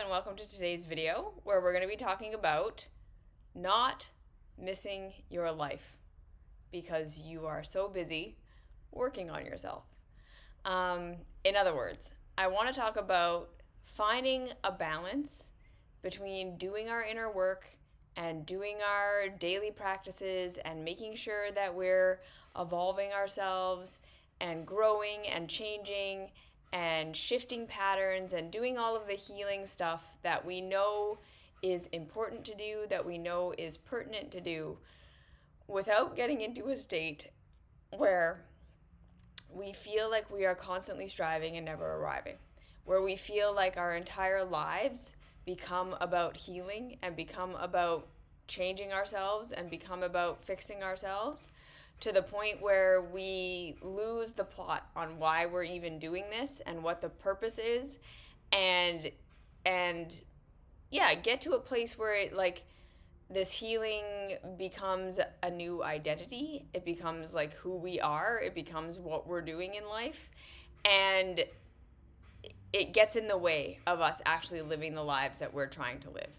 and welcome to today's video where we're going to be talking about not missing your life because you are so busy working on yourself. In other words, I want to talk about finding a balance between doing our inner work and doing our daily practices and making sure that we're evolving ourselves and growing and changing and shifting patterns and doing all of the healing stuff that we know is important to do, that we know is pertinent to do, without getting into a state where we feel like we are constantly striving and never arriving, where we feel like our entire lives become about healing and become about changing ourselves and become about fixing ourselves, to the point where we lose the plot on why we're even doing this and what the purpose is, and yeah, get to a place where it, like, this healing becomes a new identity. It becomes like who we are. It becomes what we're doing in life. And it gets in the way of us actually living the lives that we're trying to live.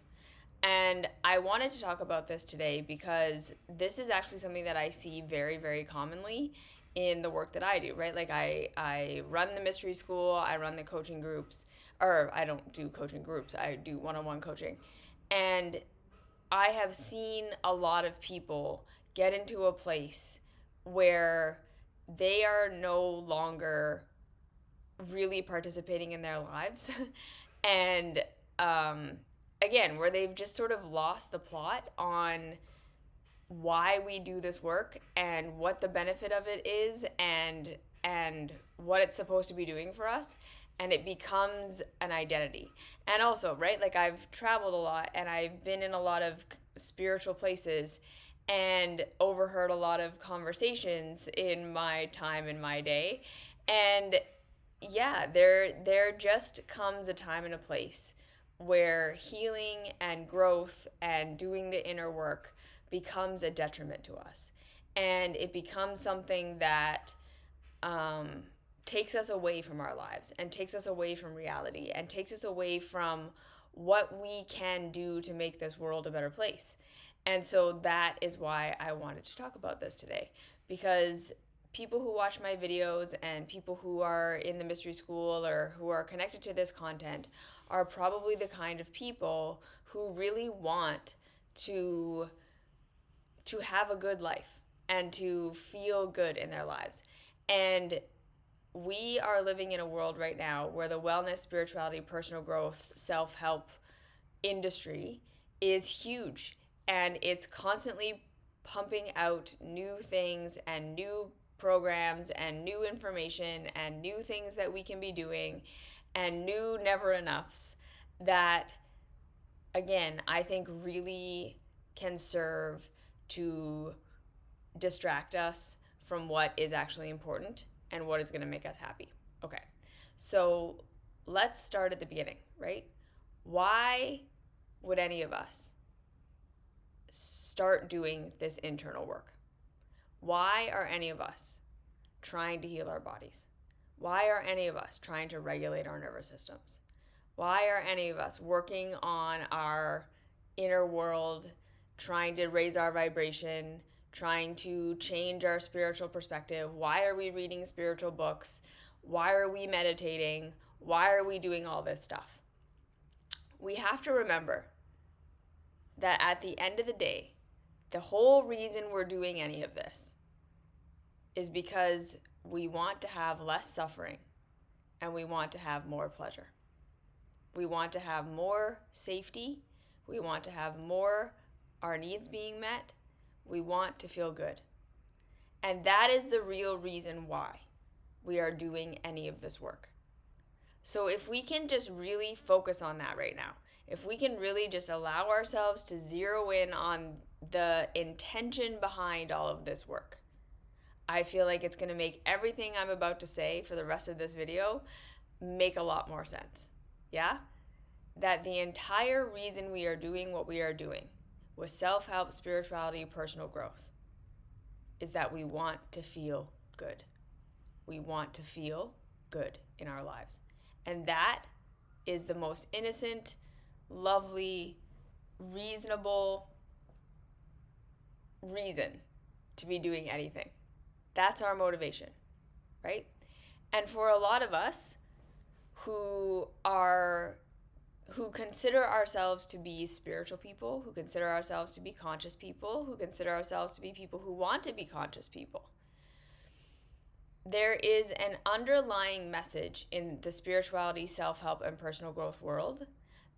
And I wanted to talk about this today because this is actually something that I see very, very commonly in the work that I do, right? Like I run the mystery school, I run the coaching groups, or I don't do coaching groups, I do one-on-one coaching. And I have seen a lot of people get into a place where they are no longer really participating in their lives. And again, where they've just sort of lost the plot on why we do this work and what the benefit of it is, and what it's supposed to be doing for us, and it becomes an identity. And also, right, like, I've traveled a lot and I've been in a lot of spiritual places and overheard a lot of conversations in my time in my day. And yeah, there just comes a time and a place where healing and growth and doing the inner work becomes a detriment to us. And it becomes something that takes us away from our lives and takes us away from reality and takes us away from what we can do to make this world a better place. And so that is why I wanted to talk about this today, because people who watch my videos and people who are in the mystery school or who are connected to this content are probably the kind of people who really want to have a good life and to feel good in their lives. And we are living in a world right now where the wellness, spirituality, personal growth, self-help industry is huge, and it's constantly pumping out new things and new programs and new information and new things that we can be doing and new never enoughs that, again, I think really can serve to distract us from what is actually important and what is going to make us happy. Okay, so let's start at the beginning, right? Why would any of us start doing this internal work? Why are any of us trying to heal our bodies? Why are any of us trying to regulate our nervous systems? Why are any of us working on our inner world, trying to raise our vibration, trying to change our spiritual perspective? Why are we reading spiritual books? Why are we meditating? Why are we doing all this stuff? We have to remember that at the end of the day, the whole reason we're doing any of this is because we want to have less suffering and we want to have more pleasure. We want to have more safety. We want to have more our needs being met. We want to feel good. And that is the real reason why we are doing any of this work. So if we can just really focus on that right now, if we can really just allow ourselves to zero in on the intention behind all of this work, I feel like it's going to make everything I'm about to say for the rest of this video make a lot more sense. Yeah? That the entire reason we are doing what we are doing with self-help, spirituality, personal growth is that we want to feel good. We want to feel good in our lives. And that is the most innocent, lovely, reasonable reason to be doing anything. That's our motivation, right? And for a lot of us who consider ourselves to be spiritual people, who consider ourselves to be conscious people, who consider ourselves to be people who want to be conscious people, there is an underlying message in the spirituality, self-help, and personal growth world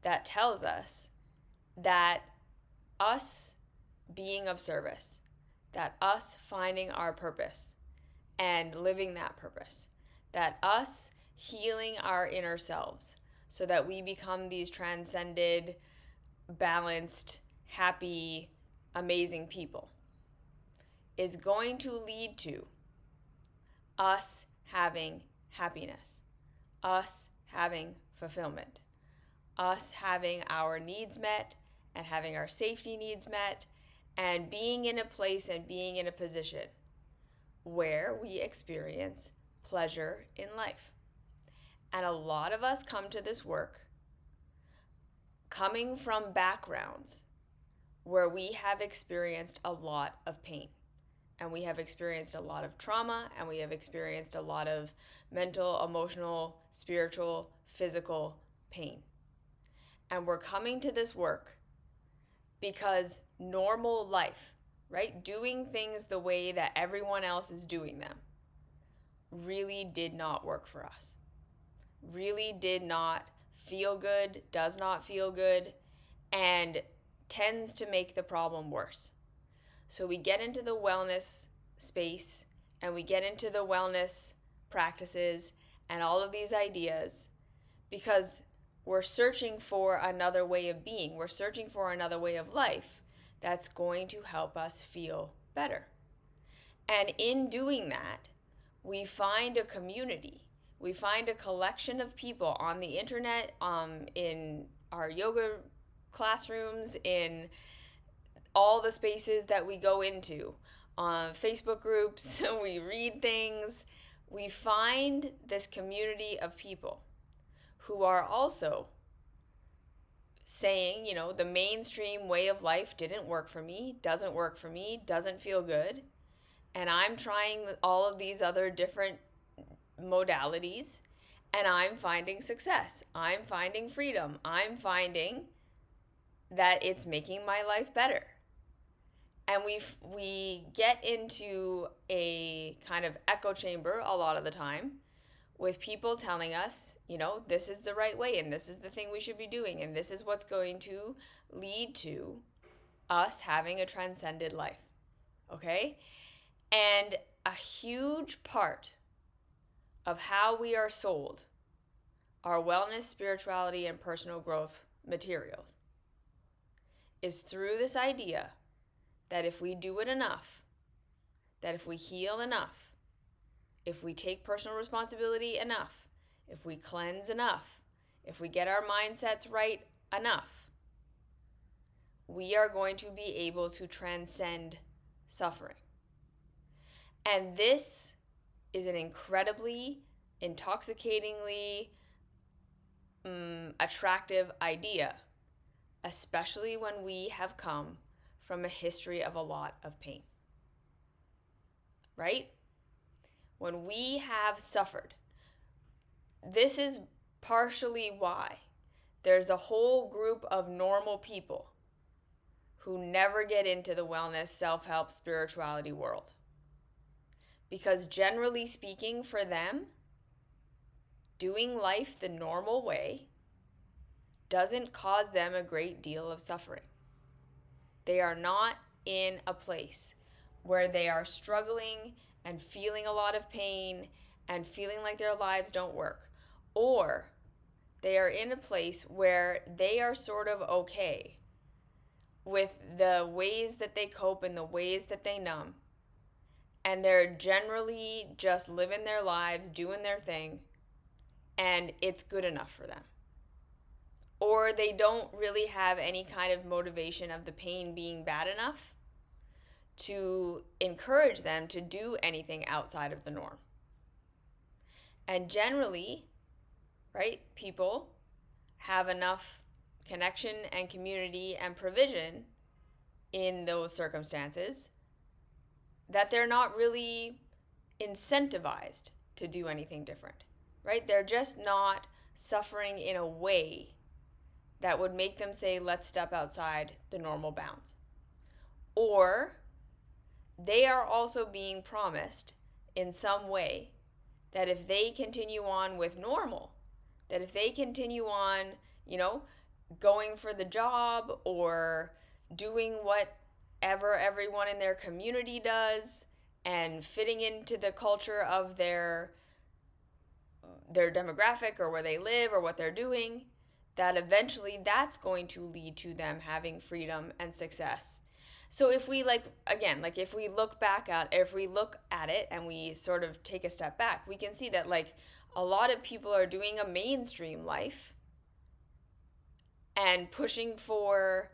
that tells us that us being of service, that us finding our purpose and living that purpose, that us healing our inner selves so that we become these transcended, balanced, happy, amazing people is going to lead to us having happiness, us having fulfillment, us having our needs met and having our safety needs met, and being in a place and being in a position where we experience pleasure in life. And a lot of us come to this work coming from backgrounds where we have experienced a lot of pain, and we have experienced a lot of trauma, and we have experienced a lot of mental, emotional, spiritual, physical pain. And we're coming to this work because normal life, right? Doing things the way that everyone else is doing them really did not work for us. Really did not feel good, does not feel good, and tends to make the problem worse. So we get into the wellness space and we get into the wellness practices and all of these ideas because we're searching for another way of being. We're searching for another way of life that's going to help us feel better. And in doing that, we find a community. We find a collection of people on the internet, in our yoga classrooms, in all the spaces that we go into, on Facebook groups, we read things. We find this community of people who are also saying, the mainstream way of life didn't work for me, doesn't work for me, doesn't feel good. And I'm trying all of these other different modalities and I'm finding success. I'm finding freedom. I'm finding that it's making my life better. And we get into a kind of echo chamber a lot of the time with people telling us, this is the right way and this is the thing we should be doing and this is what's going to lead to us having a transcended life. Okay? And a huge part of how we are sold our wellness, spirituality, and personal growth materials is through this idea that if we do it enough, that if we heal enough, if we take personal responsibility enough, if we cleanse enough, if we get our mindsets right enough, we are going to be able to transcend suffering. And this is an incredibly, intoxicatingly attractive idea, especially when we have come from a history of a lot of pain. Right? When we have suffered, this is partially why there's a whole group of normal people who never get into the wellness, self-help, spirituality world. Because generally speaking, for them, doing life the normal way doesn't cause them a great deal of suffering. They are not in a place where they are struggling and feeling a lot of pain and feeling like their lives don't work. Or they are in a place where they are sort of okay with the ways that they cope and the ways that they numb. And they're generally just living their lives, doing their thing, and it's good enough for them. Or they don't really have any kind of motivation of the pain being bad enough to encourage them to do anything outside of the norm. And generally, right, people have enough connection and community and provision in those circumstances, that they're not really incentivized to do anything different, right? They're just not suffering in a way that would make them say, let's step outside the normal bounds. Or they are also being promised in some way that if they continue on with normal, that if they continue on, going for the job or doing whatever everyone in their community does and fitting into the culture of their demographic or where they live or what they're doing, that eventually that's going to lead to them having freedom and success. So if we if we look at it and we sort of take a step back, we can see that a lot of people are doing a mainstream life and pushing for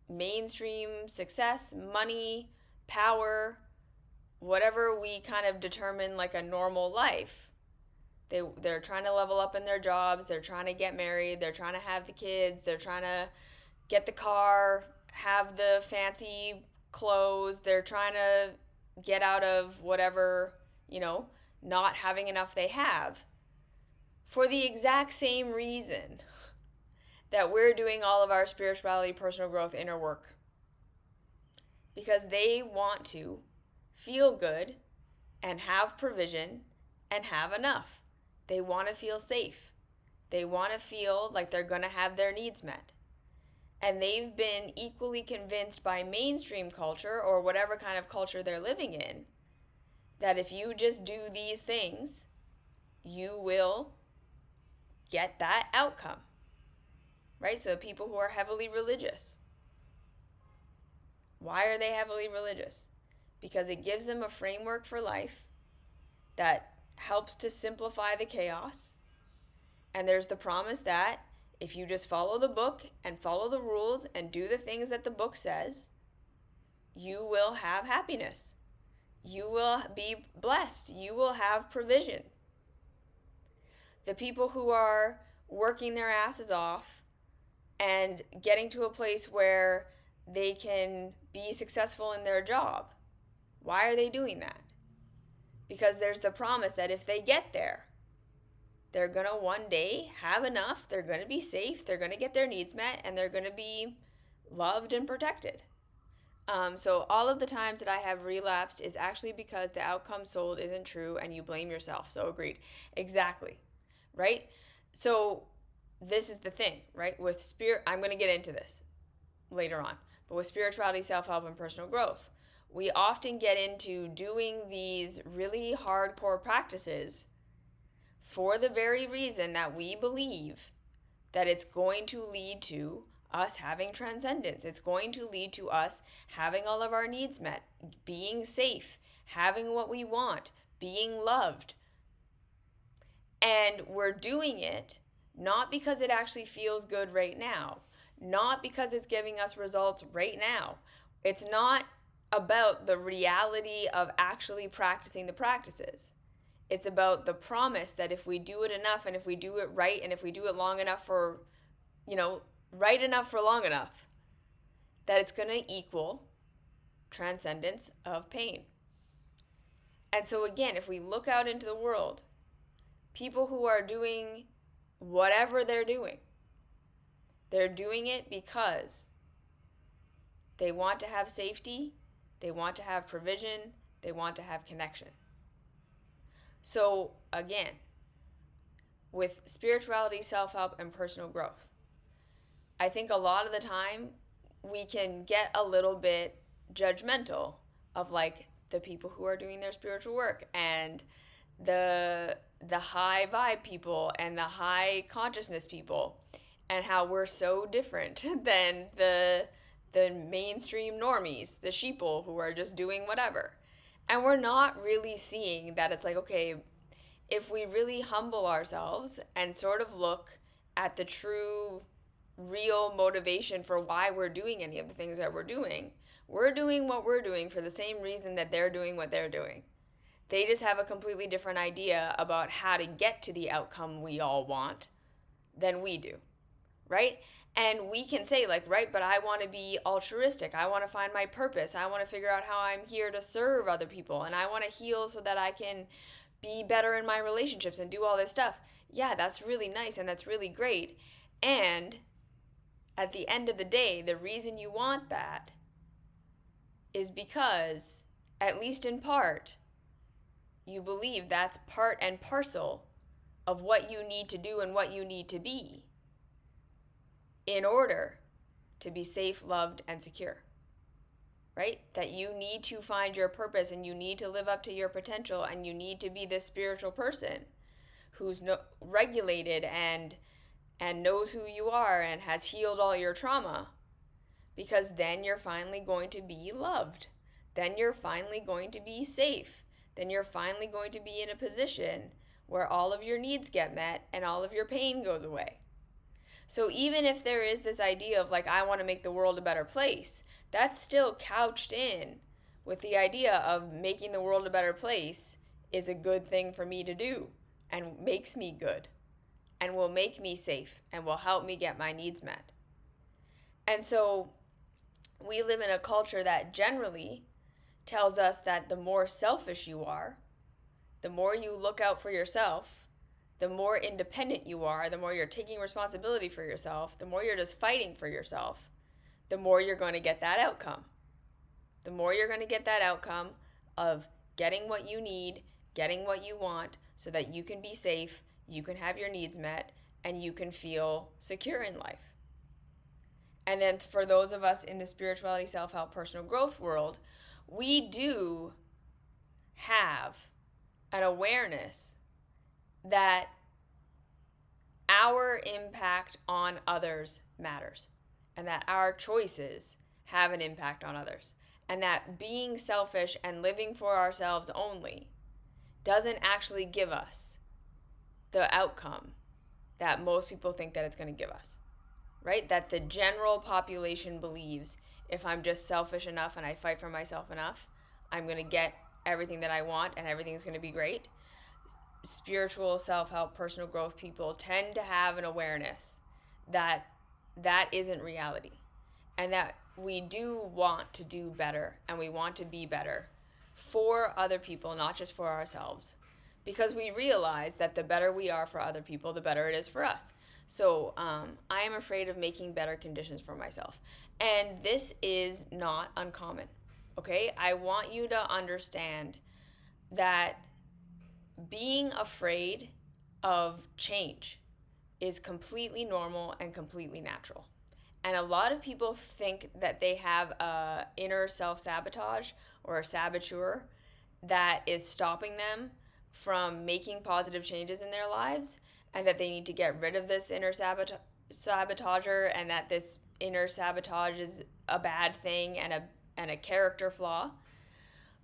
mainstream success, money, power, whatever we kind of determine like a normal life. They're trying to level up in their jobs, they're trying to get married, they're trying to have the kids, they're trying to get the car, have the fancy clothes, they're trying to get out of whatever, not having enough they have. For the exact same reason that we're doing all of our spirituality, personal growth, inner work. Because they want to feel good and have provision and have enough. They want to feel safe. They want to feel like they're going to have their needs met. And they've been equally convinced by mainstream culture or whatever kind of culture they're living in that if you just do these things, you will get that outcome. Right? So people who are heavily religious. Why are they heavily religious? Because it gives them a framework for life that helps to simplify the chaos. And there's the promise that if you just follow the book and follow the rules and do the things that the book says, you will have happiness. You will be blessed. You will have provision. The people who are working their asses off and getting to a place where they can be successful in their job. Why are they doing that? Because there's the promise that if they get there, they're going to one day have enough, they're going to be safe, they're going to get their needs met, and they're going to be loved and protected. So all of the times that I have relapsed is actually because the outcome sold isn't true and you blame yourself. So agreed. Exactly. Right? So this is the thing, right? With spirit, I'm going to get into this later on, but with spirituality, self-help, and personal growth, we often get into doing these really hardcore practices for the very reason that we believe that it's going to lead to us having transcendence. It's going to lead to us having all of our needs met, being safe, having what we want, being loved. And we're doing it not because it actually feels good right now, not because it's giving us results right now. It's not about the reality of actually practicing the practices. It's about the promise that if we do it enough and if we do it right and if we do it long enough for, right enough for long enough, that it's going to equal transcendence of pain. And so again, if we look out into the world, people who are doing whatever they're doing it because they want to have safety, they want to have provision, they want to have connection. So again, with spirituality, self-help, and personal growth, I think a lot of the time we can get a little bit judgmental of the people who are doing their spiritual work and the high vibe people and the high consciousness people, and how we're so different than the mainstream normies, the sheeple who are just doing whatever. And we're not really seeing that it's okay, if we really humble ourselves and sort of look at the true, real motivation for why we're doing any of the things that we're doing what we're doing for the same reason that they're doing what they're doing. They just have a completely different idea about how to get to the outcome we all want than we do, right? And we can say, like, right, but I want to be altruistic. I want to find my purpose. I want to figure out how I'm here to serve other people. And I want to heal so that I can be better in my relationships and do all this stuff. Yeah, that's really nice and that's really great. And at the end of the day, the reason you want that is because, at least in part, you believe that's part and parcel of what you need to do and what you need to be in order to be safe, loved, and secure. Right? That you need to find your purpose and you need to live up to your potential and you need to be this spiritual person who's regulated and knows who you are and has healed all your trauma, because then you're finally going to be loved. Then you're finally going to be safe. Then you're finally going to be in a position where all of your needs get met and all of your pain goes away. So even if there is this idea of, like, I want to make the world a better place, that's still couched in with the idea of making the world a better place is a good thing for me to do and makes me good and will make me safe and will help me get my needs met. And so we live in a culture that generally tells us that the more selfish you are, the more you look out for yourself, the more independent you are, the more you're taking responsibility for yourself, the more you're just fighting for yourself, the more you're going to get that outcome. The more you're going to get that outcome of getting what you need, getting what you want, so that you can be safe, you can have your needs met, and you can feel secure in life. And then for those of us in the spirituality, self-help, personal growth world, we do have an awareness that our impact on others matters and that our choices have an impact on others, and that being selfish and living for ourselves only doesn't actually give us the outcome that most people think that it's going to give us, right? That the general population believes if I'm just selfish enough and I fight for myself enough, I'm going to get everything that I want and everything's going to be great. Spiritual, self-help, personal growth people tend to have an awareness that that isn't reality, and that we do want to do better and we want to be better for other people, not just for ourselves, because we realize that the better we are for other people, the better it is for us. So I am afraid of making better conditions for myself, and this is not uncommon. Okay, I want you to understand that being afraid of change is completely normal and completely natural. And a lot of people think that they have a inner self-sabotage or a saboteur that is stopping them from making positive changes in their lives, and that they need to get rid of this inner sabotager, and that this inner sabotage is a bad thing and a character flaw.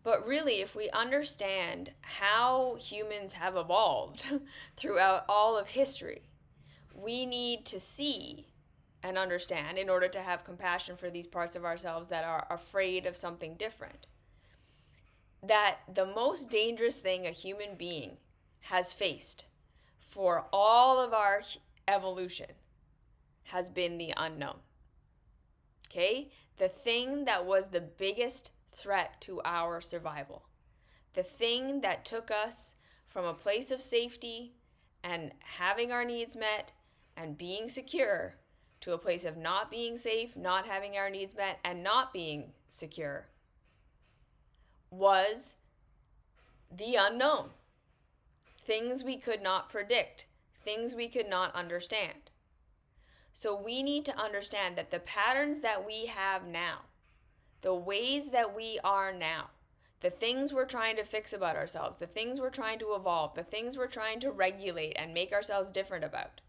But really, if we understand how humans have evolved throughout all of history, we need to see and understand, in order to have compassion for these parts of ourselves that are afraid of something different, that the most dangerous thing a human being has faced for all of our evolution has been the unknown. Okay? The thing that was the biggest threat to our survival, the thing that took us from a place of safety and having our needs met and being secure to a place of not being safe, not having our needs met, and not being secure, was the unknown. Things we could not predict, things we could not understand. So we need to understand that the patterns that we have now, the ways that we are now, the things we're trying to fix about ourselves, the things we're trying to evolve, the things we're trying to regulate and make ourselves different about,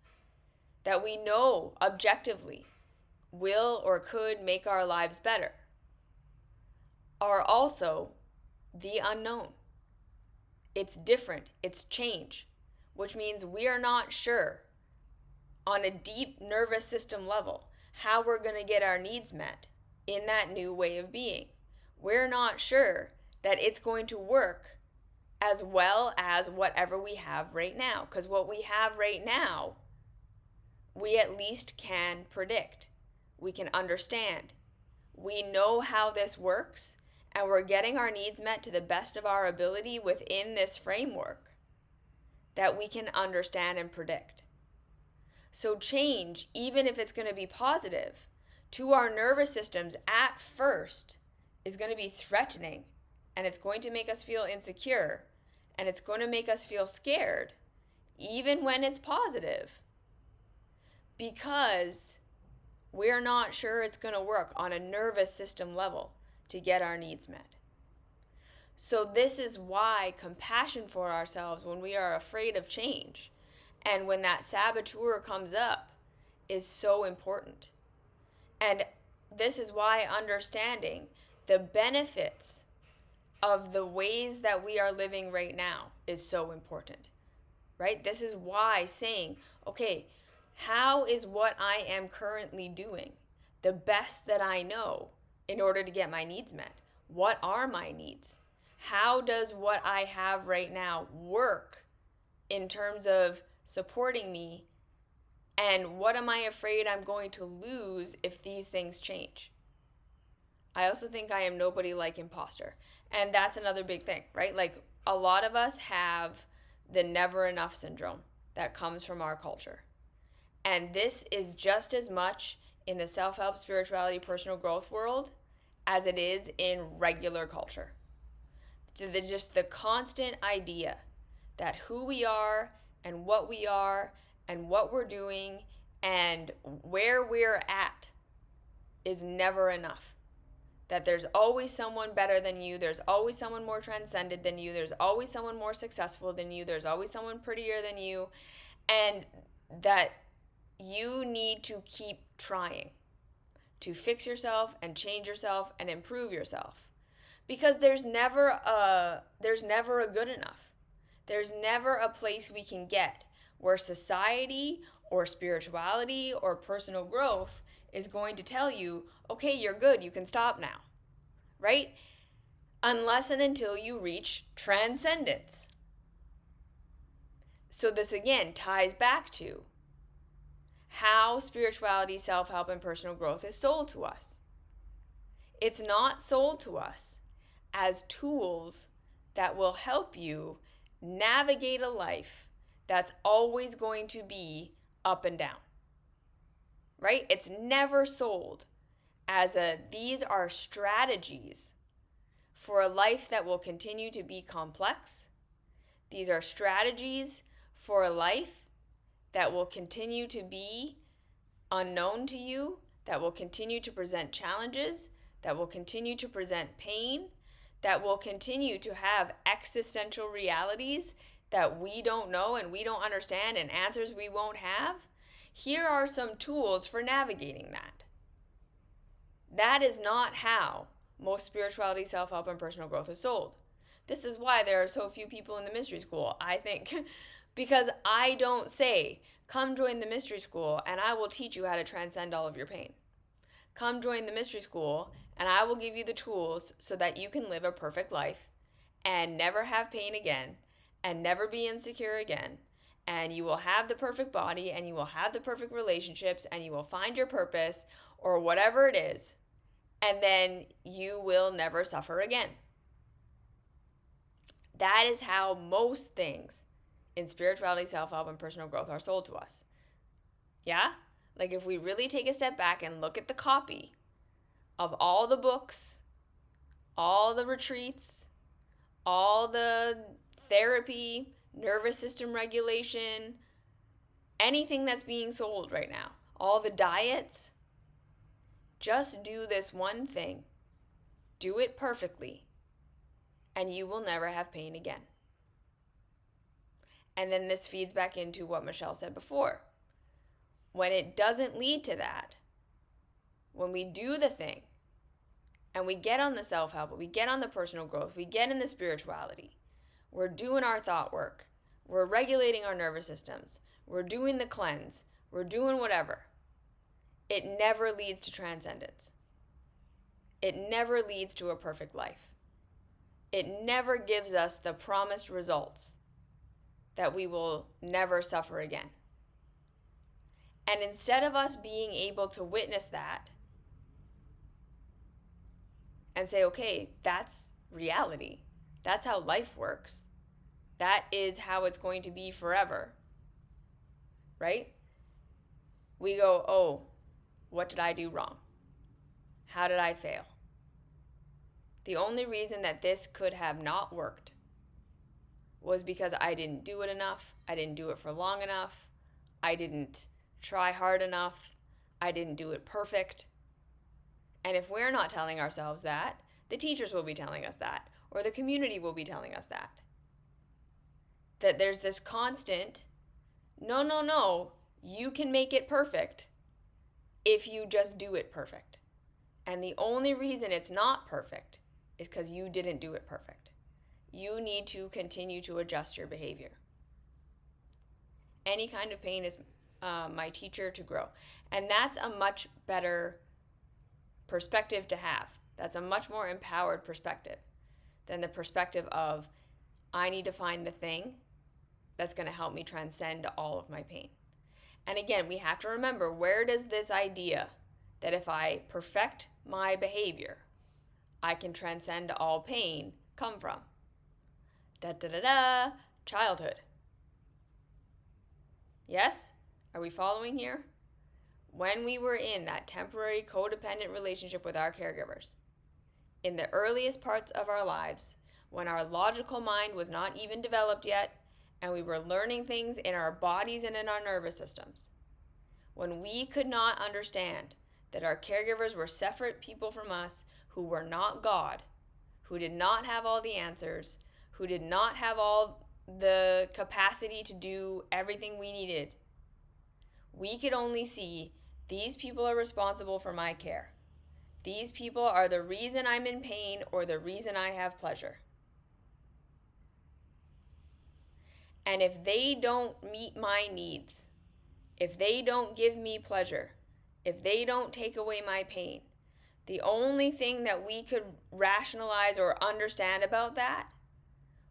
that we know objectively will or could make our lives better, are also the unknown. It's different, it's change, which means we are not sure on a deep nervous system level how we're going to get our needs met in that new way of being. We're not sure that it's going to work as well as whatever we have right now, because what we have right now we at least can predict. We can understand. We know how this works, and we're getting our needs met to the best of our ability within this framework that we can understand and predict. So change, even if it's going to be positive, to our nervous systems at first is going to be threatening, and it's going to make us feel insecure, and it's going to make us feel scared, even when it's positive, because we're not sure it's going to work on a nervous system level to get our needs met. So this is why compassion for ourselves when we are afraid of change and when that saboteur comes up is so important. And this is why understanding the benefits of the ways that we are living right now is so important, right? This is why saying, okay, how is what I am currently doing the best that I know in order to get my needs met? What are my needs? How does what I have right now work in terms of supporting me? And what am I afraid I'm going to lose if these things change? I also think I am nobody like imposter. And that's another big thing, right? Like a lot of us have the never enough syndrome that comes from our culture. And this is just as much in the self-help, spirituality, personal growth world as it is in regular culture. So just the constant idea that who we are and what we're doing and where we're at is never enough. That there's always someone better than you, there's always someone more transcended than you, there's always someone more successful than you, there's always someone prettier than you, and that you need to keep trying to fix yourself and change yourself and improve yourself. Because there's never a good enough. There's never a place we can get where society or spirituality or personal growth is going to tell you, okay, you're good, you can stop now, right? Unless and until you reach transcendence. So this again ties back to how spirituality, self-help, and personal growth is sold to us. It's not sold to us as tools that will help you navigate a life that's always going to be up and down, right? It's never sold as these are strategies for a life that will continue to be complex. These are strategies for a life that will continue to be unknown to you, that will continue to present challenges, that will continue to present pain, that will continue to have existential realities that we don't know and we don't understand and answers we won't have. Here are some tools for navigating that. That is not how most spirituality, self-help, and personal growth is sold. This is why there are so few people in the mystery school, I think. Because I don't say, come join the mystery school and I will teach you how to transcend all of your pain. Come join the mystery school and I will give you the tools so that you can live a perfect life and never have pain again and never be insecure again. And you will have the perfect body and you will have the perfect relationships and you will find your purpose or whatever it is. And then you will never suffer again. That is how most things in spirituality, self-help, and personal growth are sold to us. Yeah? Like if we really take a step back and look at the copy of all the books, all the retreats, all the therapy, nervous system regulation, anything that's being sold right now, all the diets, just do this one thing. Do it perfectly, and you will never have pain again. And then this feeds back into what Michelle said before. When it doesn't lead to that, when we do the thing, and we get on the self-help, we get on the personal growth, we get in the spirituality, we're doing our thought work, we're regulating our nervous systems, we're doing the cleanse, we're doing whatever, it never leads to transcendence. It never leads to a perfect life. It never gives us the promised results that we will never suffer again. And instead of us being able to witness that and say, okay, that's reality, that's how life works, that is how it's going to be forever, right? We go, oh, what did I do wrong? How did I fail? The only reason that this could have not worked was because I didn't do it enough. I didn't do it for long enough. I didn't try hard enough. I didn't do it perfect. And if we're not telling ourselves that, the teachers will be telling us that, or the community will be telling us that. That there's this constant, no, no, no, you can make it perfect if you just do it perfect. And the only reason it's not perfect is because you didn't do it perfect. You need to continue to adjust your behavior. Any kind of pain is my teacher to grow. And that's a much better perspective to have. That's a much more empowered perspective than the perspective of, I need to find the thing that's going to help me transcend all of my pain. And again, we have to remember, where does this idea that if I perfect my behavior, I can transcend all pain come from? Childhood. Yes? Are we following here? When we were in that temporary codependent relationship with our caregivers, in the earliest parts of our lives, when our logical mind was not even developed yet, and we were learning things in our bodies and in our nervous systems, when we could not understand that our caregivers were separate people from us who were not God, who did not have all the answers, who did not have all the capacity to do everything we needed, we could only see, these people are responsible for my care. These people are the reason I'm in pain or the reason I have pleasure. And if they don't meet my needs, if they don't give me pleasure, if they don't take away my pain, the only thing that we could rationalize or understand about that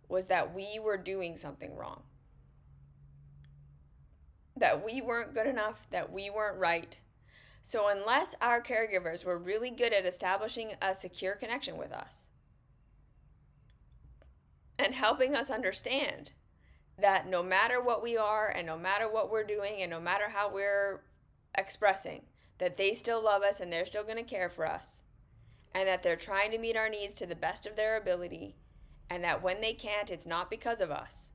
was that we were doing something wrong. That we weren't good enough, that we weren't right. So unless our caregivers were really good at establishing a secure connection with us and helping us understand that no matter what we are and no matter what we're doing and no matter how we're expressing, that they still love us and they're still going to care for us, and that they're trying to meet our needs to the best of their ability, and that when they can't, it's not because of us.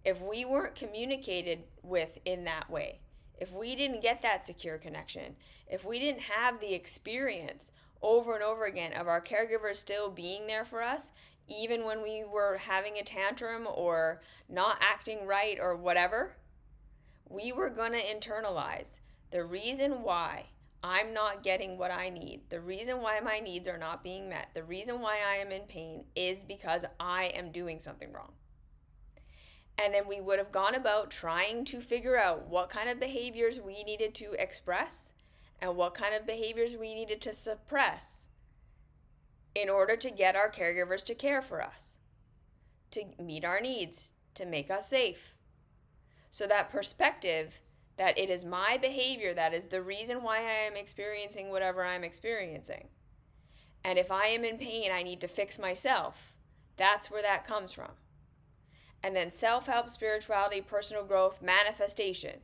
If we weren't communicated with in that way, if we didn't get that secure connection, if we didn't have the experience over and over again of our caregivers still being there for us, even when we were having a tantrum or not acting right or whatever, we were going to internalize the reason why I'm not getting what I need, the reason why my needs are not being met, the reason why I am in pain is because I am doing something wrong. And then we would have gone about trying to figure out what kind of behaviors we needed to express and what kind of behaviors we needed to suppress in order to get our caregivers to care for us, to meet our needs, to make us safe. So that perspective that it is my behavior that is the reason why I am experiencing whatever I'm experiencing. And if I am in pain, I need to fix myself. That's where that comes from. And then self-help, spirituality, personal growth, manifestation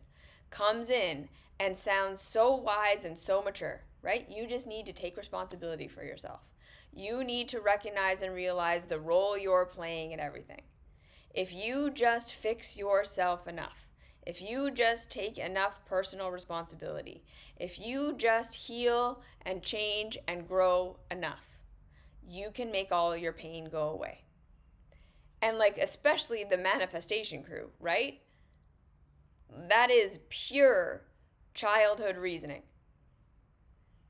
comes in and sounds so wise and so mature, right? You just need to take responsibility for yourself. You need to recognize and realize the role you're playing in everything. If you just fix yourself enough, if you just take enough personal responsibility, if you just heal and change and grow enough, you can make all your pain go away. And like, especially the manifestation crew, right? That is pure childhood reasoning.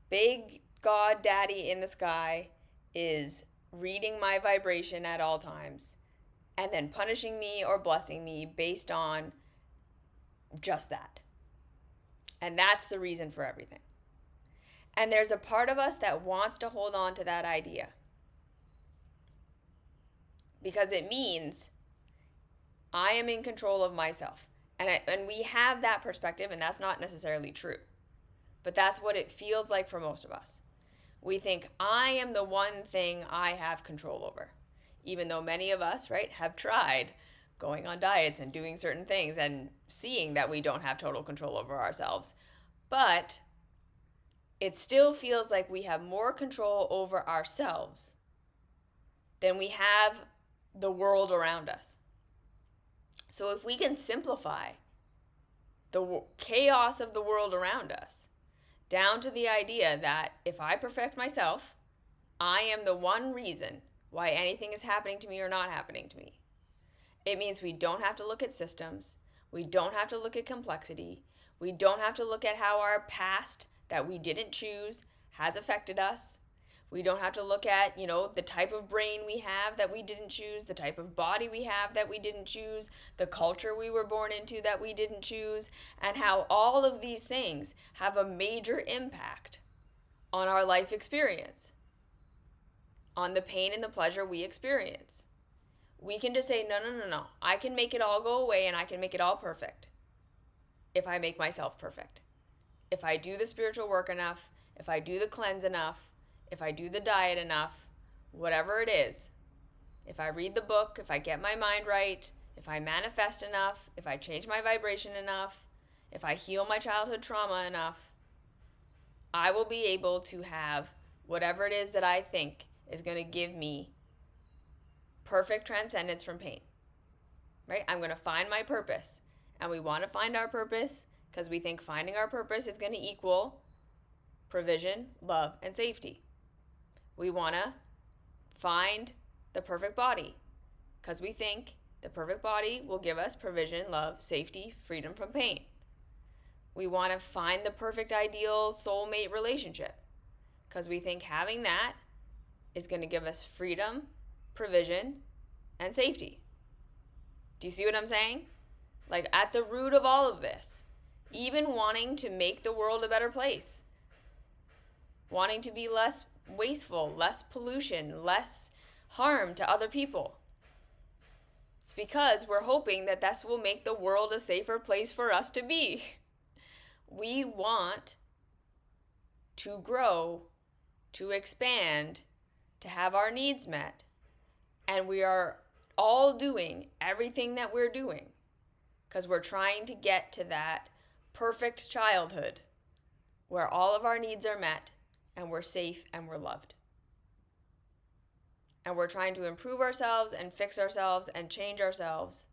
Big God Daddy in the sky is reading my vibration at all times and then punishing me or blessing me based on just that. And that's the reason for everything. And there's a part of us that wants to hold on to that idea, because it means I am in control of myself. And we have that perspective, and that's not necessarily true. But that's what it feels like for most of us. We think, I am the one thing I have control over. Even though many of us, right, have tried going on diets and doing certain things and seeing that we don't have total control over ourselves. But it still feels like we have more control over ourselves than we have the world around us. So if we can simplify the chaos of the world around us down to the idea that if I perfect myself, I am the one reason why anything is happening to me or not happening to me. It means we don't have to look at systems. We don't have to look at complexity. We don't have to look at how our past that we didn't choose has affected us. We don't have to look at, the type of brain we have that we didn't choose, the type of body we have that we didn't choose, the culture we were born into that we didn't choose, and how all of these things have a major impact on our life experience, on the pain and the pleasure we experience. We can just say, no. I can make it all go away and I can make it all perfect if I make myself perfect. If I do the spiritual work enough, if I do the cleanse enough, if I do the diet enough, whatever it is, if I read the book, if I get my mind right, if I manifest enough, if I change my vibration enough, if I heal my childhood trauma enough, I will be able to have whatever it is that I think is going to give me perfect transcendence from pain, right? I'm going to find my purpose. And we want to find our purpose because we think finding our purpose is going to equal provision, love, and safety. We want to find the perfect body because we think the perfect body will give us provision, love, safety, freedom from pain. We want to find the perfect ideal soulmate relationship because we think having that is going to give us freedom, provision, and safety. Do you see what I'm saying? Like, at the root of all of this, even wanting to make the world a better place, wanting to be less wasteful, less pollution, less harm to other people. It's because we're hoping that this will make the world a safer place for us to be. We want to grow, to expand, to have our needs met. And we are all doing everything that we're doing because we're trying to get to that perfect childhood where all of our needs are met and we're safe and we're loved. And we're trying to improve ourselves and fix ourselves and change ourselves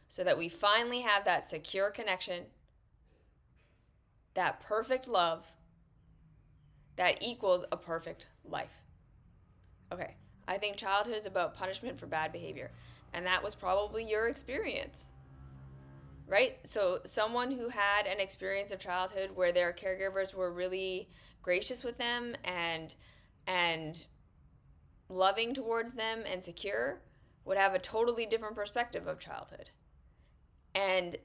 so that we finally have that secure connection, that perfect love that equals a perfect life. Okay, I think childhood is about punishment for bad behavior. And that was probably your experience, right? So someone who had an experience of childhood where their caregivers were really gracious with them and loving towards them and secure would have a totally different perspective of childhood. And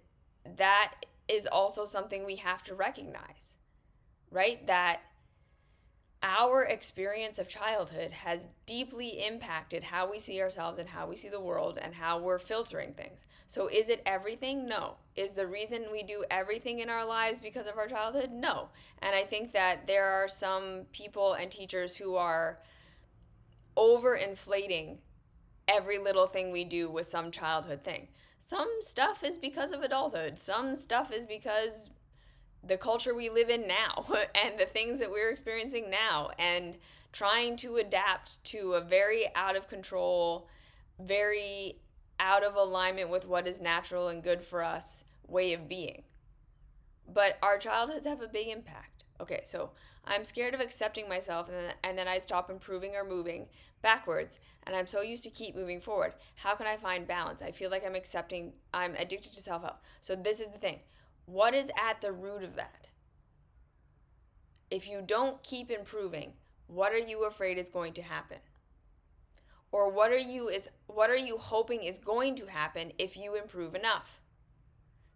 that is also something we have to recognize, right? That our experience of childhood has deeply impacted how we see ourselves and how we see the world and how we're filtering things. So is it everything? No. Is the reason we do everything in our lives because of our childhood? No. And I think that there are some people and teachers who are overinflating every little thing we do with some childhood thing. Some stuff is because of adulthood. Some stuff is because the culture we live in now and the things that we're experiencing now and trying to adapt to a very out of control, very out of alignment with what is natural and good for us way of being. But our childhoods have a big impact. Okay, so I'm scared of accepting myself and then I stop improving or moving backwards and I'm so used to keep moving forward. How can I find balance? I feel like I'm addicted to self-help. So this is the thing. What is at the root of that? If you don't keep improving, what are you afraid is going to happen? Or what are you hoping is going to happen if you improve enough?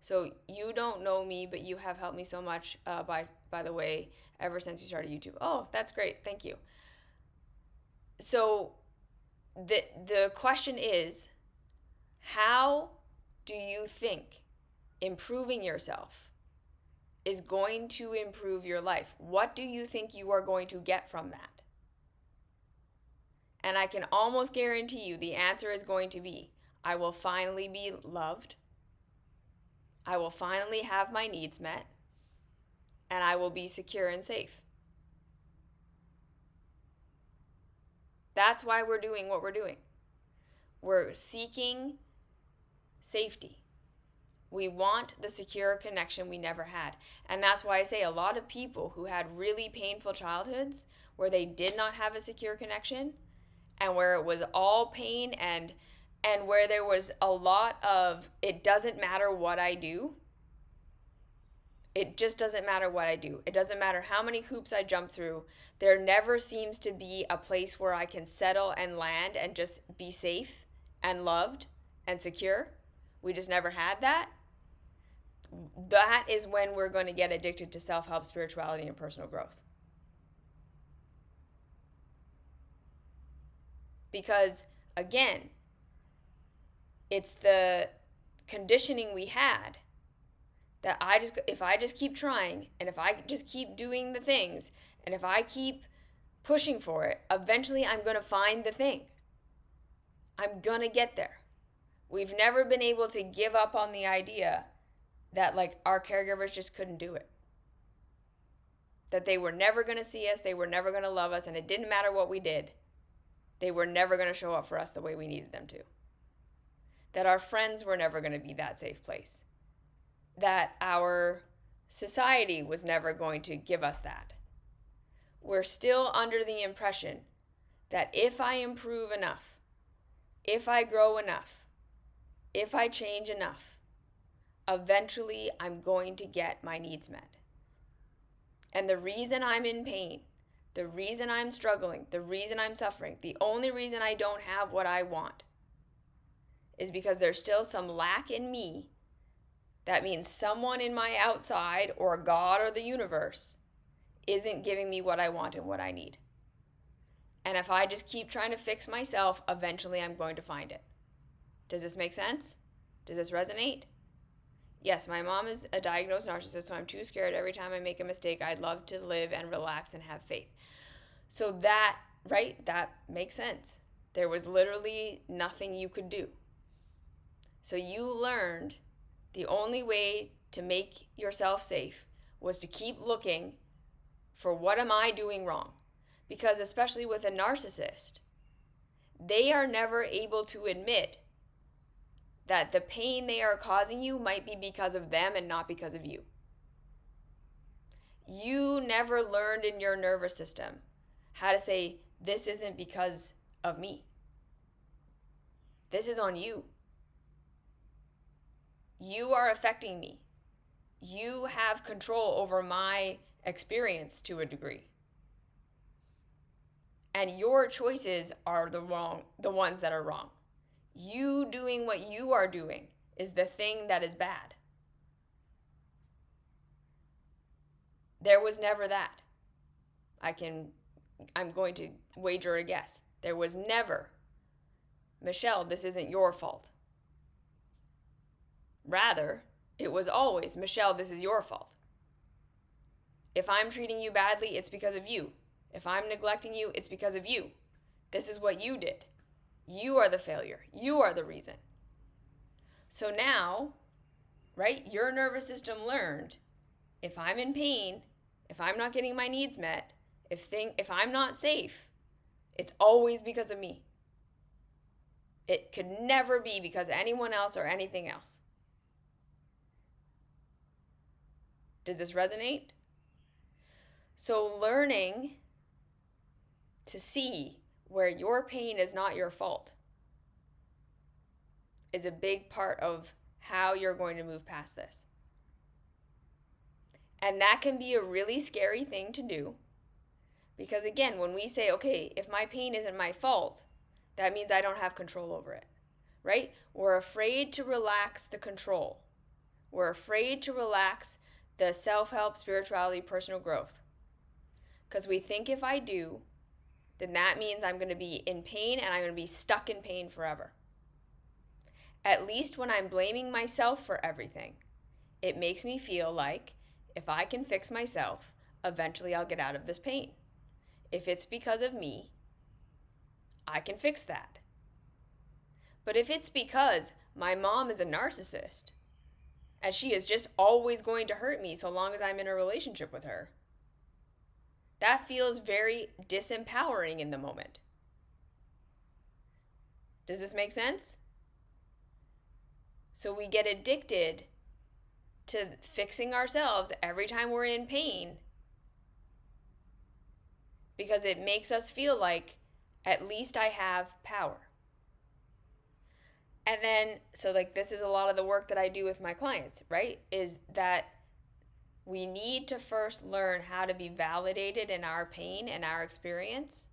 So you don't know me, but you have helped me so much, by the way, ever since you started YouTube. Oh, that's great. Thank you. So the question is, how do you think improving yourself is going to improve your life. What do you think you are going to get from that? And I can almost guarantee you the answer is going to be, I will finally be loved. I will finally have my needs met. And I will be secure and safe. That's why we're doing what we're doing. We're seeking safety. We want the secure connection we never had. And that's why I say a lot of people who had really painful childhoods where they did not have a secure connection and where it was all pain and where there was a lot of it doesn't matter what I do. It just doesn't matter what I do. It doesn't matter how many hoops I jump through. There never seems to be a place where I can settle and land and just be safe and loved and secure. We just never had that. That is when we're going to get addicted to self-help, spirituality, and personal growth. Because, again, it's the conditioning we had that if I just keep trying, and if I just keep doing the things, and if I keep pushing for it, eventually I'm going to find the thing. I'm going to get there. We've never been able to give up on the idea that like our caregivers just couldn't do it. That they were never going to see us, they were never going to love us, and it didn't matter what we did. They were never going to show up for us the way we needed them to. That our friends were never going to be that safe place. That our society was never going to give us that. We're still under the impression that if I improve enough, if I grow enough, if I change enough, eventually I'm going to get my needs met. And the reason I'm in pain, the reason I'm struggling, the reason I'm suffering, the only reason I don't have what I want is because there's still some lack in me. That means someone in my outside or God or the universe isn't giving me what I want and what I need. And if I just keep trying to fix myself, eventually I'm going to find it. Does this make sense? Does this resonate? Yes, my mom is a diagnosed narcissist, so I'm too scared every time I make a mistake. I'd love to live and relax and have faith. So that, right, that makes sense. There was literally nothing you could do. So you learned the only way to make yourself safe was to keep looking for what am I doing wrong? Because especially with a narcissist, they are never able to admit that the pain they are causing you might be because of them and not because of you. You never learned in your nervous system how to say, this isn't because of me. This is on you. You are affecting me. You have control over my experience to a degree. And your choices are the ones that are wrong. You doing what you are doing is the thing that is bad. There was never that. I'm going to wager a guess. There was never, Michelle, this isn't your fault. Rather, it was always, Michelle, this is your fault. If I'm treating you badly, it's because of you. If I'm neglecting you, it's because of you. This is what you did. You are the failure. You are the reason. So now, right, your nervous system learned, if I'm in pain, if I'm not getting my needs met, if I'm not safe, it's always because of me. It could never be because of anyone else or anything else. Does this resonate? So learning to see where your pain is not your fault is a big part of how you're going to move past this. And that can be a really scary thing to do. Because again, when we say, okay, if my pain isn't my fault, that means I don't have control over it, right? We're afraid to relax the control. We're afraid to relax the self-help, spirituality, personal growth. Because we think if I do, then that means I'm going to be in pain and I'm going to be stuck in pain forever. At least when I'm blaming myself for everything, it makes me feel like if I can fix myself, eventually I'll get out of this pain. If it's because of me, I can fix that. But if it's because my mom is a narcissist and she is just always going to hurt me so long as I'm in a relationship with her, that feels very disempowering in the moment. Does this make sense? So we get addicted to fixing ourselves every time we're in pain because it makes us feel like at least I have power. And then, so like this is a lot of the work that I do with my clients, right? Is that we need to first learn how to be validated in our pain and our experience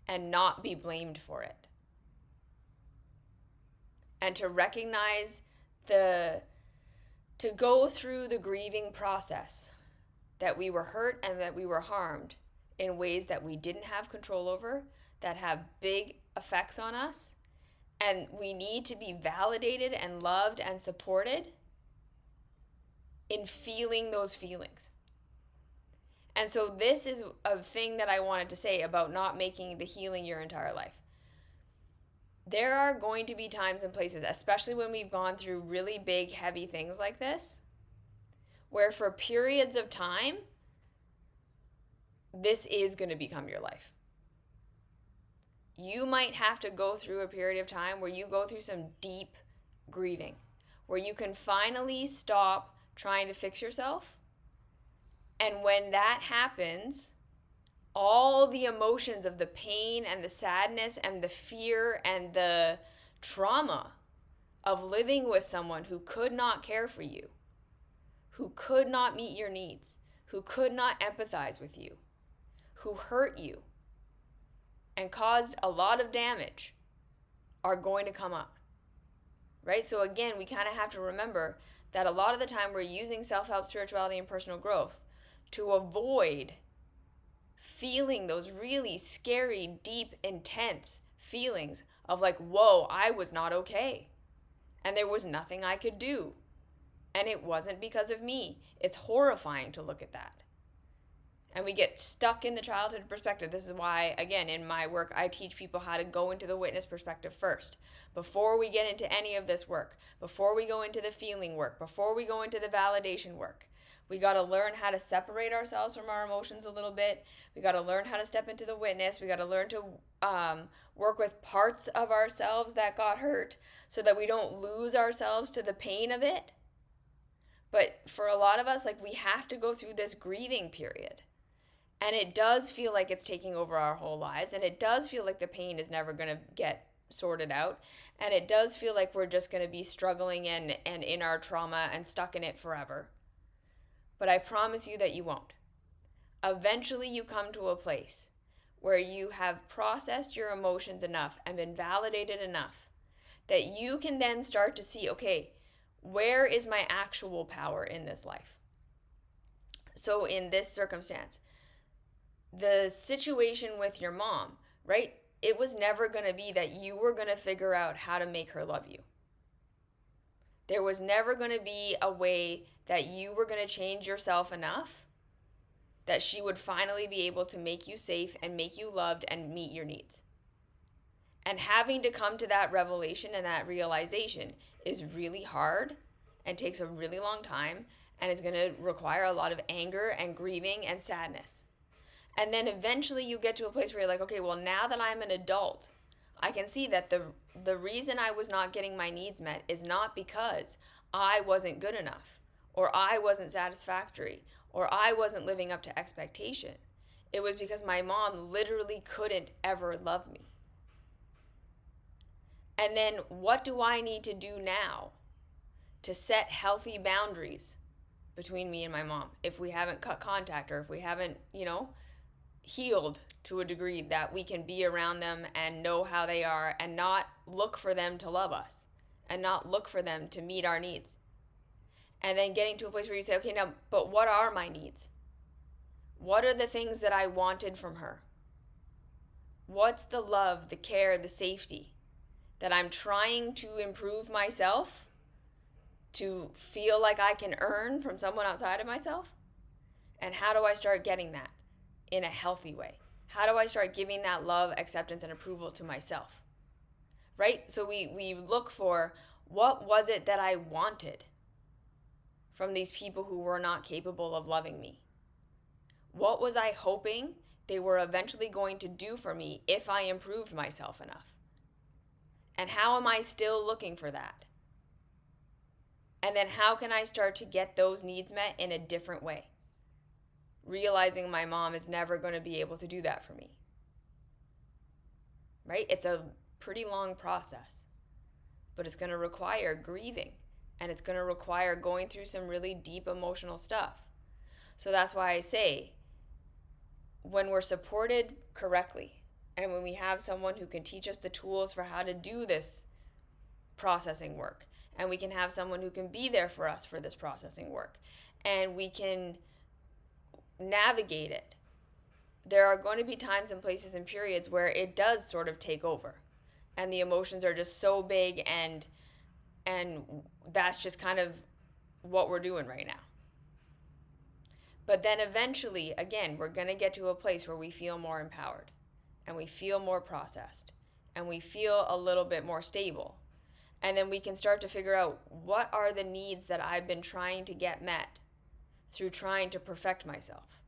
and not be blamed for it. And to recognize to go through the grieving process that we were hurt and that we were harmed in ways that we didn't have control over, that have big effects on us. And we need to be validated and loved and supported in feeling those feelings. And so this is a thing that I wanted to say about not making the healing your entire life. There are going to be times and places, especially when we've gone through really big, heavy things like this, where for periods of time, this is going to become your life. You might have to go through a period of time where you go through some deep grieving, where you can finally stop trying to fix yourself. And when that happens, all the emotions of the pain and the sadness and the fear and the trauma of living with someone who could not care for you, who could not meet your needs, who could not empathize with you, who hurt you and caused a lot of damage, are going to come up, right? So again, we kind of have to remember that a lot of the time we're using self-help, spirituality, and personal growth to avoid feeling those really scary, deep, intense feelings of like, whoa, I was not okay. And there was nothing I could do. And it wasn't because of me. It's horrifying to look at that. And we get stuck in the childhood perspective. This is why, again, in my work, I teach people how to go into the witness perspective first. Before we get into any of this work, before we go into the feeling work, before we go into the validation work, we got to learn how to separate ourselves from our emotions a little bit. We got to learn how to step into the witness. We got to learn to work with parts of ourselves that got hurt so that we don't lose ourselves to the pain of it. But for a lot of us, like, we have to go through this grieving period. And it does feel like it's taking over our whole lives. And it does feel like the pain is never going to get sorted out. And it does feel like we're just going to be struggling and in our trauma and stuck in it forever. But I promise you that you won't. Eventually you come to a place where you have processed your emotions enough and been validated enough that you can then start to see, okay, where is my actual power in this life? So in this circumstance, the situation with your mom, right? It was never going to be that you were going to figure out how to make her love you. There was never going to be a way that you were going to change yourself enough that she would finally be able to make you safe and make you loved and meet your needs. And having to come to that revelation and that realization is really hard and takes a really long time, and it's going to require a lot of anger and grieving and sadness. And then eventually you get to a place where you're like, okay, well, now that I'm an adult, I can see that the reason I was not getting my needs met is not because I wasn't good enough, or I wasn't satisfactory, or I wasn't living up to expectation. It was because my mom literally couldn't ever love me. And then what do I need to do now to set healthy boundaries between me and my mom if we haven't cut contact, or if we haven't, healed to a degree that we can be around them and know how they are and not look for them to love us and not look for them to meet our needs. And then getting to a place where you say, okay, now, but what are my needs? What are the things that I wanted from her? What's the love, the care, the safety that I'm trying to improve myself to feel like I can earn from someone outside of myself? And how do I start getting that in a healthy way? How do I start giving that love, acceptance, and approval to myself? Right? So we look for, what was it that I wanted from these people who were not capable of loving me? What was I hoping they were eventually going to do for me if I improved myself enough? And how am I still looking for that? And then how can I start to get those needs met in a different way? Realizing my mom is never going to be able to do that for me. Right? It's a pretty long process, but it's going to require grieving, and it's going to require going through some really deep emotional stuff. So that's why I say, when we're supported correctly, and when we have someone who can teach us the tools for how to do this processing work, and we can have someone who can be there for us for this processing work, and we can navigate it, there are going to be times and places and periods where it does sort of take over, and the emotions are just so big, and that's just kind of what we're doing right now. But then eventually, again, we're going to get to a place where we feel more empowered, and we feel more processed, and we feel a little bit more stable. And then we can start to figure out, what are the needs that I've been trying to get met through trying to perfect myself?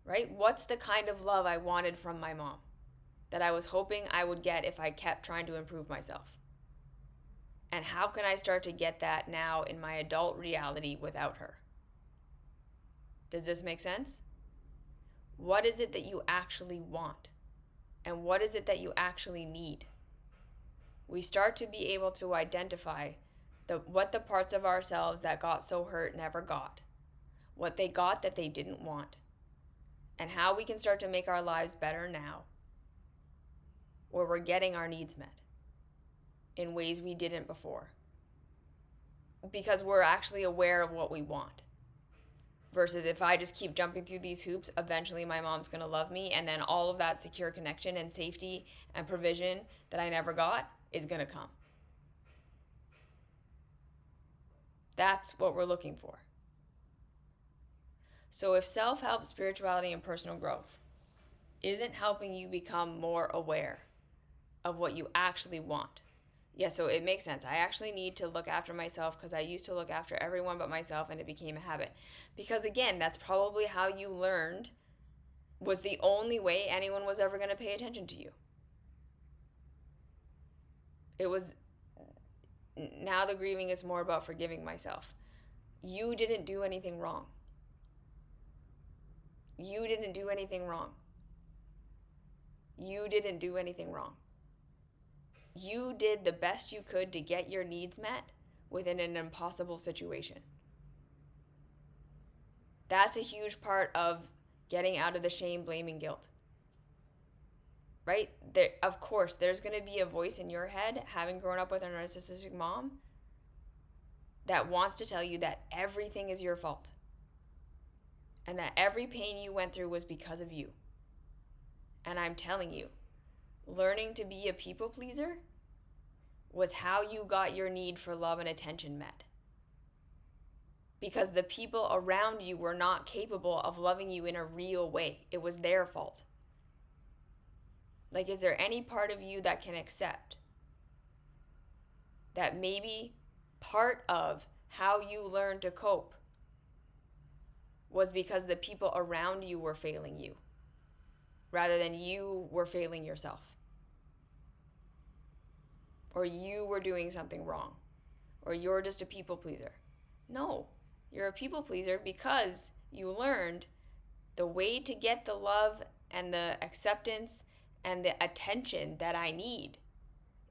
Right? What's the kind of love I wanted from my mom that I was hoping I would get if I kept trying to improve myself? And how can I start to get that now in my adult reality without her? Does this make sense? What is it that you actually want? And what is it that you actually need? We start to be able to identify what the parts of ourselves that got so hurt never got, what they got that they didn't want, and how we can start to make our lives better now, where we're getting our needs met in ways we didn't before, because we're actually aware of what we want. Versus, if I just keep jumping through these hoops, eventually my mom's going to love me, and then all of that secure connection and safety and provision that I never got is going to come. That's what we're looking for. So if self-help, spirituality, and personal growth isn't helping you become more aware of what you actually want, so it makes sense. I actually need to look after myself, because I used to look after everyone but myself, and it became a habit. Because again, that's probably how you learned, was the only way anyone was ever going to pay attention to you. It was, now the grieving is more about forgiving myself. You didn't do anything wrong. You didn't do anything wrong. You didn't do anything wrong. You did the best you could to get your needs met within an impossible situation. That's a huge part of getting out of the shame, blame, and guilt. Right? Of course, there's going to be a voice in your head, having grown up with a narcissistic mom, that wants to tell you that everything is your fault, and that every pain you went through was because of you. And I'm telling you, learning to be a people pleaser was how you got your need for love and attention met. Because the people around you were not capable of loving you in a real way. It was their fault. Like, is there any part of you that can accept that maybe part of how you learned to cope was because the people around you were failing you, rather than you were failing yourself? Or you were doing something wrong, or you're just a people pleaser. No, you're a people pleaser because you learned the way to get the love and the acceptance and the attention that I need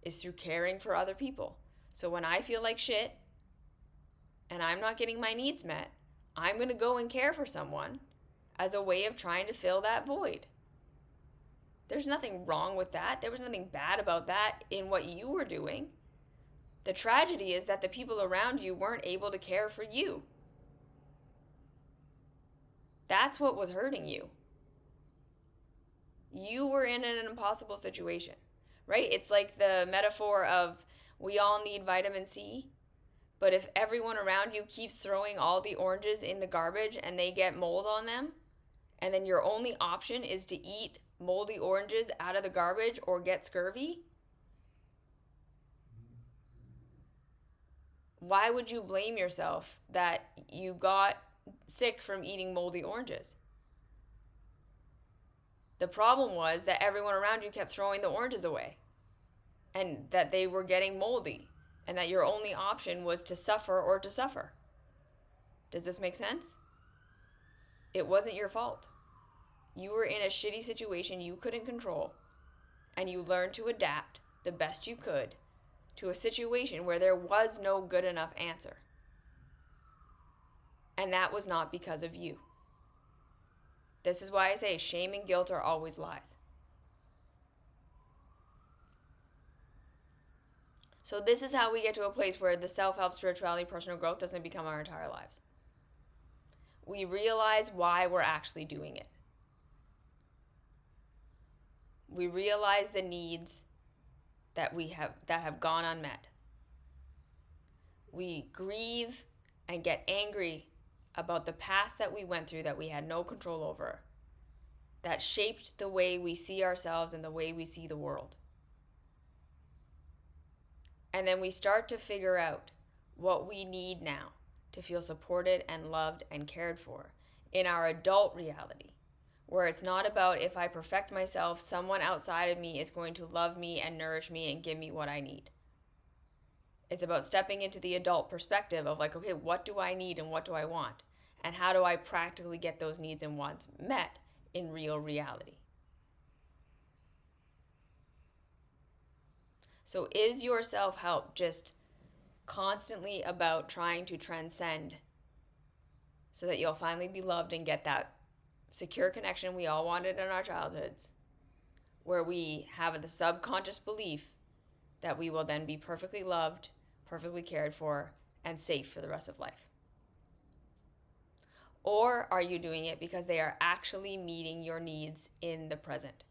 is through caring for other people. So when I feel like shit and I'm not getting my needs met, I'm going to go and care for someone as a way of trying to fill that void. There's nothing wrong with that. There was nothing bad about that in what you were doing. The tragedy is that the people around you weren't able to care for you. That's what was hurting you. You were in an impossible situation, right? It's like the metaphor of, we all need vitamin C, But if everyone around you keeps throwing all the oranges in the garbage and they get mold on them, and then your only option is to eat moldy oranges out of the garbage or get scurvy, why would you blame yourself that you got sick from eating moldy oranges? The problem was that everyone around you kept throwing the oranges away and that they were getting moldy and that your only option was to suffer or to suffer. Does this make sense? It wasn't your fault. You were in a shitty situation you couldn't control, and you learned to adapt the best you could to a situation where there was no good enough answer. And that was not because of you. This is why I say shame and guilt are always lies. So this is how we get to a place where the self-help, spirituality, personal growth doesn't become our entire lives. We realize why we're actually doing it. We realize the needs that have gone unmet. We grieve and get angry about the past that we went through that we had no control over, that shaped the way we see ourselves and the way we see the world. And then we start to figure out what we need now to feel supported and loved and cared for in our adult reality, where it's not about if I perfect myself, someone outside of me is going to love me and nourish me and give me what I need. It's about stepping into the adult perspective of like, okay, what do I need and what do I want? And how do I practically get those needs and wants met in real reality? So is your self-help just constantly about trying to transcend so that you'll finally be loved and get that secure connection we all wanted in our childhoods, where we have the subconscious belief that we will then be perfectly loved, perfectly cared for, and safe for the rest of life? Or are you doing it because they are actually meeting your needs in the present?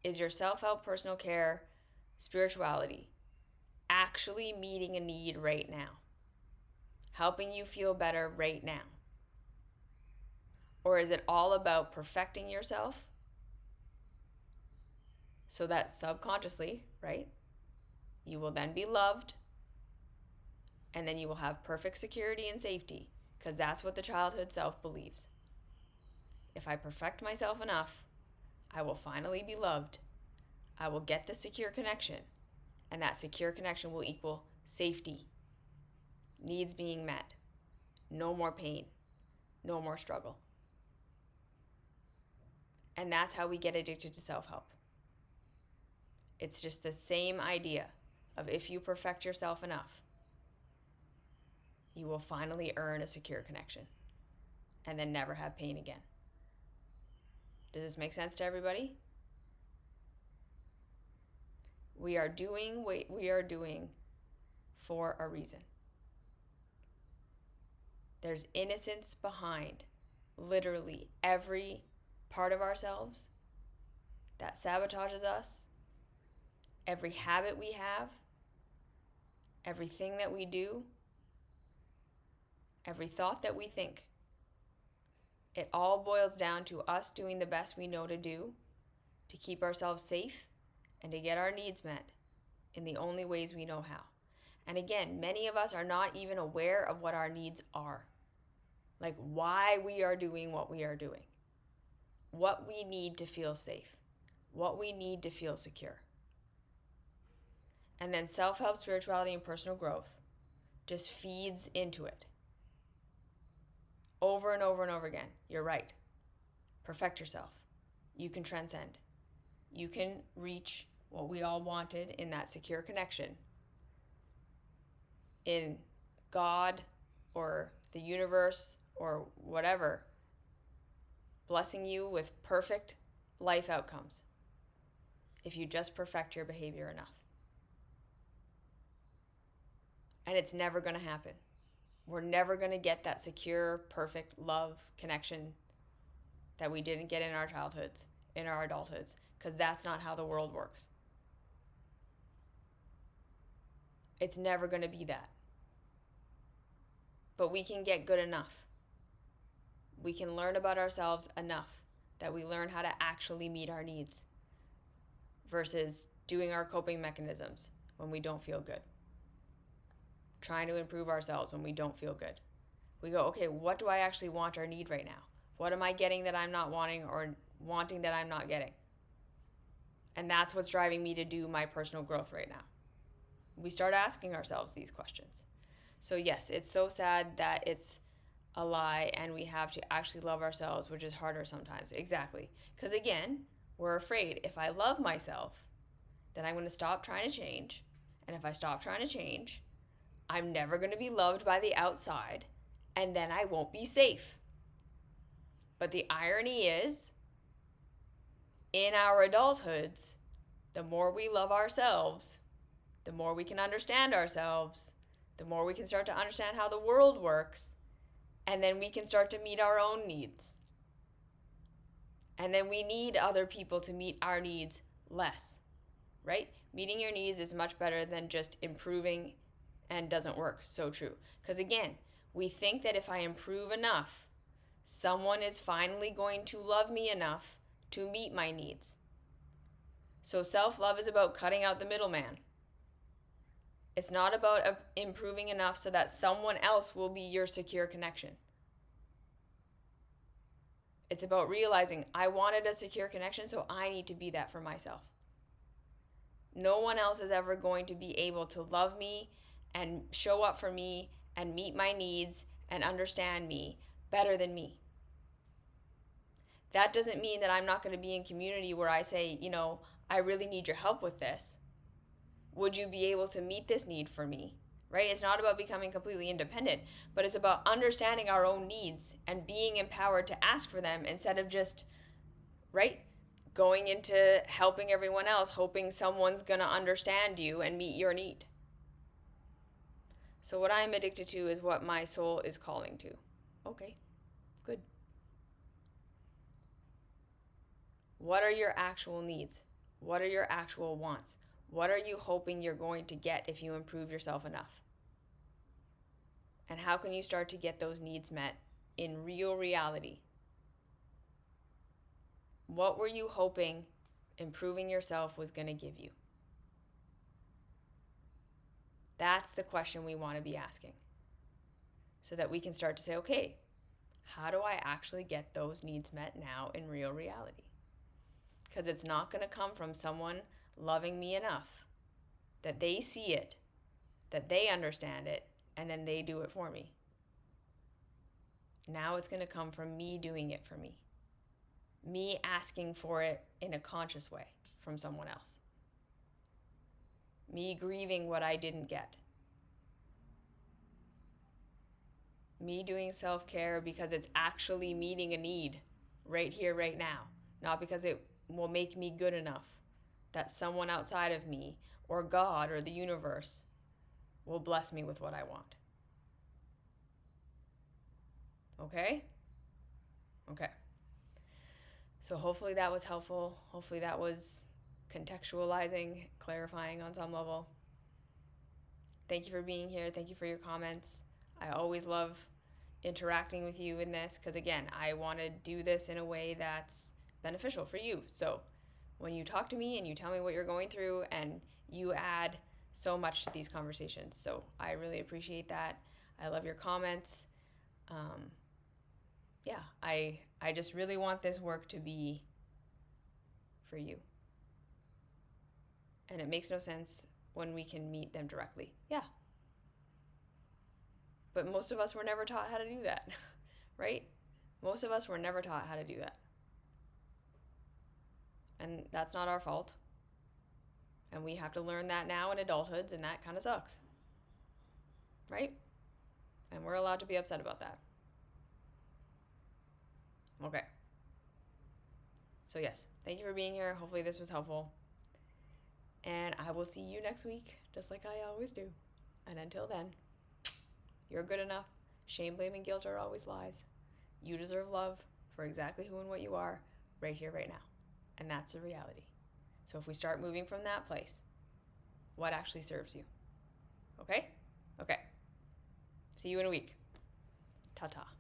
Is your self-help, personal care, spirituality actually meeting a need right now? Helping you feel better right now? Or is it all about perfecting yourself so that subconsciously, right, you will then be loved and then you will have perfect security and safety, because that's what the childhood self believes. If I perfect myself enough, I will finally be loved. I will get the secure connection, and that secure connection will equal safety, needs being met, no more pain, no more struggle. And that's how we get addicted to self-help. It's just the same idea of if you perfect yourself enough, you will finally earn a secure connection and then never have pain again. Does this make sense to everybody? We are doing what we are doing for a reason. There's innocence behind literally every part of ourselves that sabotages us, every habit we have, everything that we do, every thought that we think. It all boils down to us doing the best we know to do to keep ourselves safe and to get our needs met in the only ways we know how. And again, many of us are not even aware of what our needs are, like why we are doing what we are doing, what we need to feel safe, what we need to feel secure. And then self-help, spirituality, and personal growth just feeds into it. Over and over and over again. You're right. Perfect yourself. You can transcend. You can reach what we all wanted in that secure connection in God or the universe or whatever, blessing you with perfect life outcomes if you just perfect your behavior enough. And it's never going to happen. We're never going to get that secure, perfect love connection that we didn't get in our childhoods, in our adulthoods, because that's not how the world works. It's never going to be that. But we can get good enough. We can learn about ourselves enough that we learn how to actually meet our needs versus doing our coping mechanisms when we don't feel good. Trying to improve ourselves when we don't feel good. We go, okay, what do I actually want or need right now? What am I getting that I'm not wanting or wanting that I'm not getting? And that's what's driving me to do my personal growth right now. We start asking ourselves these questions. So yes, it's so sad that it's a lie and we have to actually love ourselves, which is harder sometimes. Exactly. Because again, we're afraid if I love myself, then I'm going to stop trying to change. And if I stop trying to change, I'm never going to be loved by the outside, and then I won't be safe. But the irony is, in our adulthoods, the more we love ourselves, the more we can understand ourselves, the more we can start to understand how the world works, and then we can start to meet our own needs. And then we need other people to meet our needs less, right? Meeting your needs is much better than just improving and doesn't work. So true. Because again, we think that if I improve enough, someone is finally going to love me enough to meet my needs. So self-love is about cutting out the middleman. It's not about improving enough so that someone else will be your secure connection. It's about realizing I wanted a secure connection, so I need to be that for myself. No one else is ever going to be able to love me and show up for me and meet my needs and understand me better than me. That doesn't mean that I'm not going to be in community where I say, I really need your help with this. Would you be able to meet this need for me? Right? It's not about becoming completely independent, but it's about understanding our own needs and being empowered to ask for them instead of just, right, going into helping everyone else, hoping someone's going to understand you and meet your need. So what I'm addicted to is what my soul is calling to. Okay, good. What are your actual needs? What are your actual wants? What are you hoping you're going to get if you improve yourself enough? And how can you start to get those needs met in real reality? What were you hoping improving yourself was going to give you? That's the question we want to be asking. So that we can start to say, okay, how do I actually get those needs met now in real reality? Because it's not going to come from someone loving me enough that they see it, that they understand it, and then they do it for me. Now it's going to come from me doing it for me. Me asking for it in a conscious way from someone else. Me grieving what I didn't get. Me doing self-care because it's actually meeting a need right here, right now. Not because it will make me good enough that someone outside of me or God or the universe will bless me with what I want. Okay? Okay. So hopefully that was helpful. Hopefully that was contextualizing, clarifying on some level. Thank you for being here. Thank you for your comments. I always love interacting with you in this because, again, I want to do this in a way that's beneficial for you. So when you talk to me and you tell me what you're going through, and you add so much to these conversations. So I really appreciate that. I love your comments. Yeah, I just really want this work to be for you. And it makes no sense when we can meet them directly. Yeah. But most of us were never taught how to do that, right? Most of us were never taught how to do that. And that's not our fault. And we have to learn that now in adulthoods, and that kind of sucks. Right? And we're allowed to be upset about that. Okay. So yes, thank you for being here. Hopefully this was helpful. And I will see you next week, just like I always do. And until then, you're good enough. Shame, blame, and guilt are always lies. You deserve love for exactly who and what you are, right here, right now. And that's the reality. So if we start moving from that place, what actually serves you? Okay? Okay. See you in a week. Ta ta.